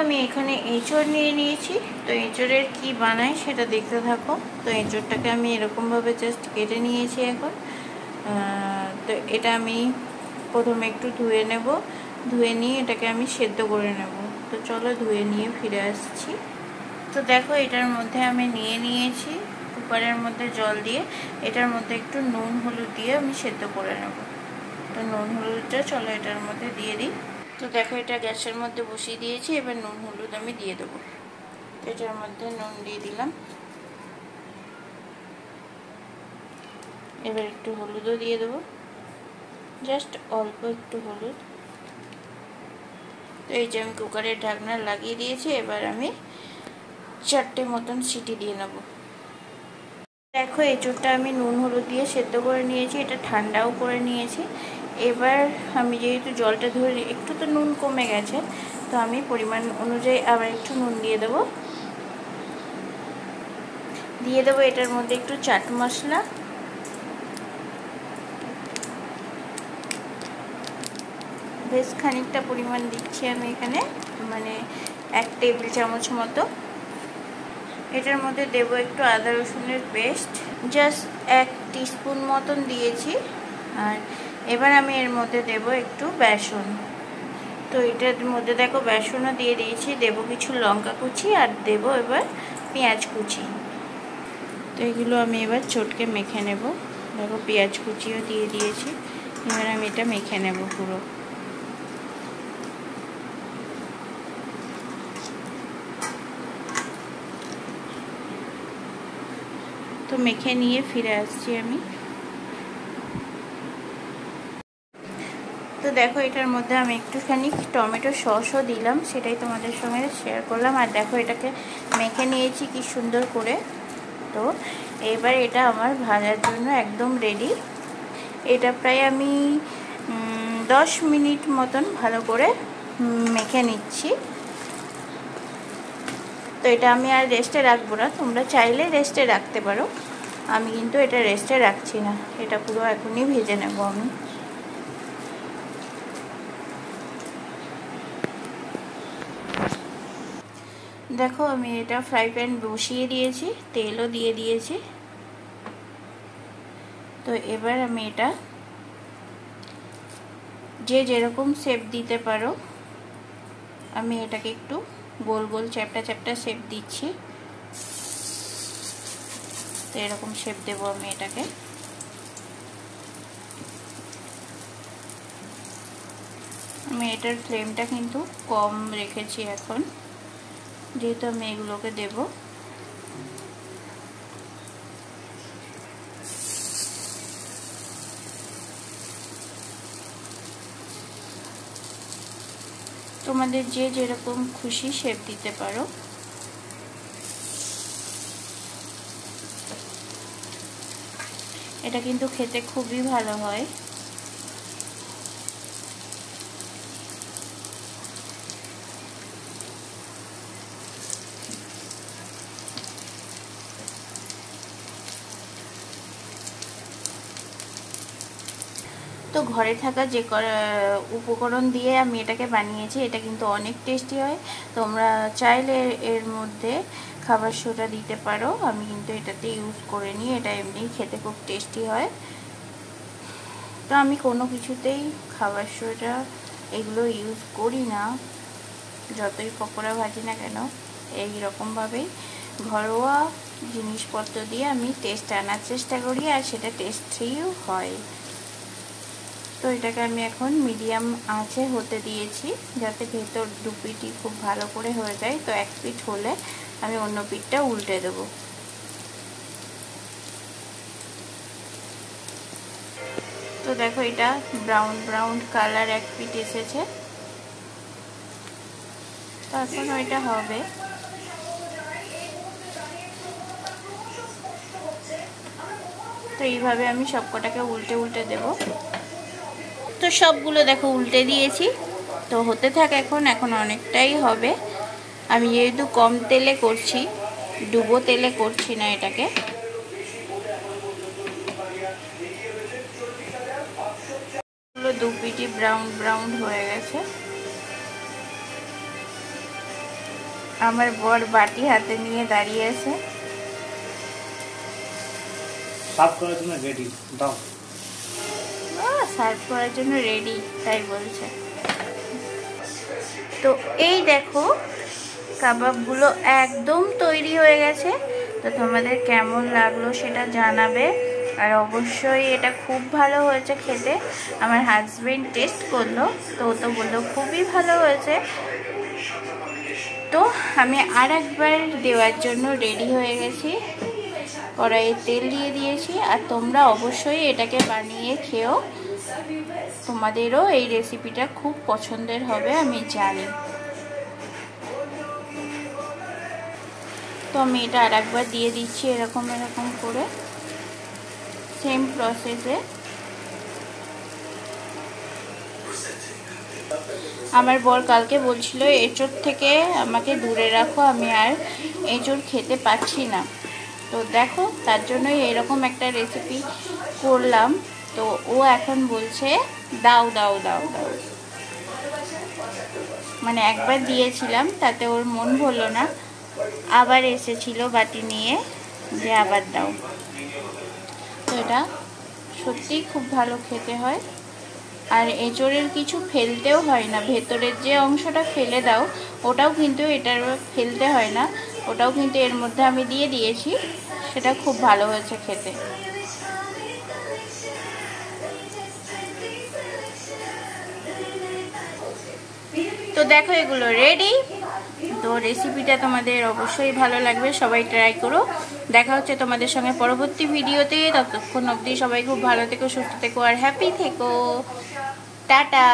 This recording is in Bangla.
আমি এখানে এঁচড় নিয়ে নিয়েছি। তো এঁচড়ের কি বানাই সেটা দেখতে থাকো। তো এঁচড়টাকে আমি এরকমভাবে জাস্ট কেটে নিয়েছি এখন। তো এটা আমি প্রথমে একটু ধুয়ে নেব, ধুয়ে নিয়ে এটাকে আমি সেদ্ধ করে নেব। তো চলো ধুয়ে নিয়ে ফিরে আসছি। তো দেখো এটার মধ্যে আমি নিয়ে নিয়েছি কুকারের মধ্যে জল দিয়ে, এটার মধ্যে একটু নুন হলুদ দিয়ে আমি সেদ্ধ করে নেব। তো নুন হলুদটা চলো এটার মধ্যে দিয়ে দিই। তো দেখো এটা গ্যাসের মধ্যে বসিয়ে দিয়েছি, এবার নুন হলুদ আমি দিয়ে দেবো। এটার মধ্যে নুন দিয়ে দিলাম, এবার একটু হলুদও দিয়ে দেবো, জাস্ট অল্প একটু হলুদ। তো এই যে আমি কুকারের ঢাকনা লাগিয়ে দিয়েছি, এবার আমি 4টে মতন সিটি দিয়ে নেব। দেখো এঁচড়টা আমি নুন হলুদ দিয়ে সেদ্ধ করে নিয়েছি, এটা ঠান্ডাও করে নিয়েছি। এবার আমি যেহেতু জলটা ধরে একটু তো নুন কমে গেছে, তো আমি পরিমাণ অনুযায়ী আবার একটু নুন দিয়ে দেবো। এটার মধ্যে একটু চাট মশলা, বেশ খানিকটা পরিমাণ দিচ্ছি আমি এখানে, মানে 1 টেবিল চামচ মতো। এটার মধ্যে দেব একটু আদা রসুনের পেস্ট, জাস্ট 1 টিস্পুন মতন দিয়েছি। আর এবার আমি এর মধ্যে দেব একটু বেসন। তো এটার মধ্যে দেখো বেসনও দিয়ে দিয়েছি, দেব কিছু লঙ্কা কুচি আর দেব এবার পেঁয়াজ কুচি। তো এগুলো আমি এবার চটকে মেখে নেব। দেখো পেঁয়াজ কুচিও দিয়ে দিয়েছি, এবার আমি এটা মেখে নেব পুরো। তো মেখে নিয়ে ফিরে আসছি আমি। তো দেখো এটার মধ্যে আমি একটুখানি টমেটো সসও দিলাম, সেটাই তোমাদের সঙ্গে শেয়ার করলাম। আর দেখো এটাকে মেখে নিয়েছি কি সুন্দর করে। তো এবার এটা আমার ভাজার জন্য একদম রেডি। এটা প্রায় আমি 10 মিনিট মতন ভালো করে মেখে নিচ্ছি। তো এটা আমি আর রেস্টে রাখবো না, তোমরা চাইলে রেস্টে রাখতে পারো, আমি কিন্তু এটা রেস্টে রাখছি না, এটা পুরো এখনই ভেজে নেব আমি। দেখো আমি এটা ফ্রাই প্যান বসিয়ে দিয়েছি, তেলও দিয়ে দিয়েছি। তো এবার আমি এটা যে যেরকম শেপ দিতে পারো, আমি এটাকে একটু গোল গোল চ্যাপটা চ্যাপটা শেপ দিচ্ছি। তো এরকম শেপ দেবো আমি এটাকে। আমি এটার ফ্লেমটা কিন্তু কম রেখেছি এখন, যেহেতু আমি এগুলোকে দেব। তোমাদের যে যেরকম খুশি শেপ দিতে পারো। এটা কিন্তু খেতে খুবই ভালো হয়। তো ঘরে থাকা যে উপকরণ দিয়ে আমি এটাকে বানিয়েছি, এটা কিন্তু অনেক টেস্টি হয়। তোমরা চাইলে এর মধ্যে খাবার সোডা দিতে পারো, আমি কিন্তু এটাতে ইউজ করে নিই, এটা এমনি খেতে খুব টেস্টি হয়। তো আমি কোনো কিছুতেই খাবার সোডা এগুলো ইউজ করি না, যতই পকোড়া ভাজি না কেন। এই রকমভাবেই ঘরোয়া জিনিসপত্র দিয়ে আমি টেস্ট আনার চেষ্টা করি, আর সেটা টেস্টিও হয়। তো এটাকে আমি এখন মিডিয়াম আঁচে হতে দিয়েছি, যাতে ভেতর দু পিঠই খুব ভালো করে হয়ে যায়। তো এক পিঠ হলে আমি অন্য পিঠটা উল্টে দেব। তো দেখো এটা ব্রাউন ব্রাউন কালার এক পিঠ এসেছে। তো এখন ওইটা হবে। তো এইভাবে আমি সবকটাকে উল্টে উল্টে দেব। তো সবগুলো দেখো উল্টে দিয়েছি। তো হতে থাক, এখন অনেকটাই হবে। আমি যেহেতু কম তেলে করছি, ডুবো তেলে করছি না এটাকে। দু পিঠই ব্রাউন ব্রাউন হয়ে গেছে। আমার বর বাটি হাতে নিয়ে দাঁড়িয়ে আছে। সার্ভ করার জন্য রেডি, দাও। সার্ভ করার জন্য রেডি তাই বলছে। তো এই দেখো কাবাবগুলো একদম তৈরি হয়ে গেছে। তো তোমাদের কেমন লাগলো সেটা জানাবে। আর অবশ্যই এটা খুব ভালো হয়েছে খেতে। আমার হাজবেন্ড টেস্ট করলো, তো ও তো বললো খুবই ভালো হয়েছে। তো আমি আর একবার দেওয়ার জন্য রেডি হয়ে গেছি। কড়াইয়ে তেল দিয়ে দিয়েছি। আর তোমরা অবশ্যই এটাকে বানিয়ে খেও, তোমাদেরও এই রেসিপিটা খুব পছন্দের হবে আমি জানি। তো আমি এটা আর একবার দিয়ে দিচ্ছি এরকম করে, সেম প্রসেসে। আমার বর কালকে বলছিল এঁচোড় থেকে আমাকে দূরে রাখো, আমি আর এঁচোড় খেতে পাচ্ছি না। তো দেখো তার জন্যই এরকম একটা রেসিপি করলাম। তো ও এখন বলছে দাও দাও দাও দাও। মানে একবার দিয়েছিলাম তাতে ওর মন ভরলো না, আবার এসেছিল বাটি নিয়ে যে আবার দাও। তো এটা সত্যিই খুব ভালো খেতে হয়। আর এঁচোড়ের কিছু ফেলতেও হয় না, ভেতরের যে অংশটা ফেলে দাও ওটাও কিন্তু এটার ফেলতে হয় না, ওটাও কিন্তু এর মধ্যে আমি দিয়ে দিয়েছি। সেটা খুব ভালো হয়েছে খেতে। তো দেখো এগুলো রেডি। তো রেসিপিটা তোমাদের অবশ্যই ভালো লাগবে, সবাই ট্রাই করো। দেখা হচ্ছে তোমাদের সঙ্গে পরবর্তী ভিডিওতে। ততক্ষণ অবধি সবাই খুব ভালো থেকো, সুস্থ থেকো আর হ্যাপি থেকো। টাটা।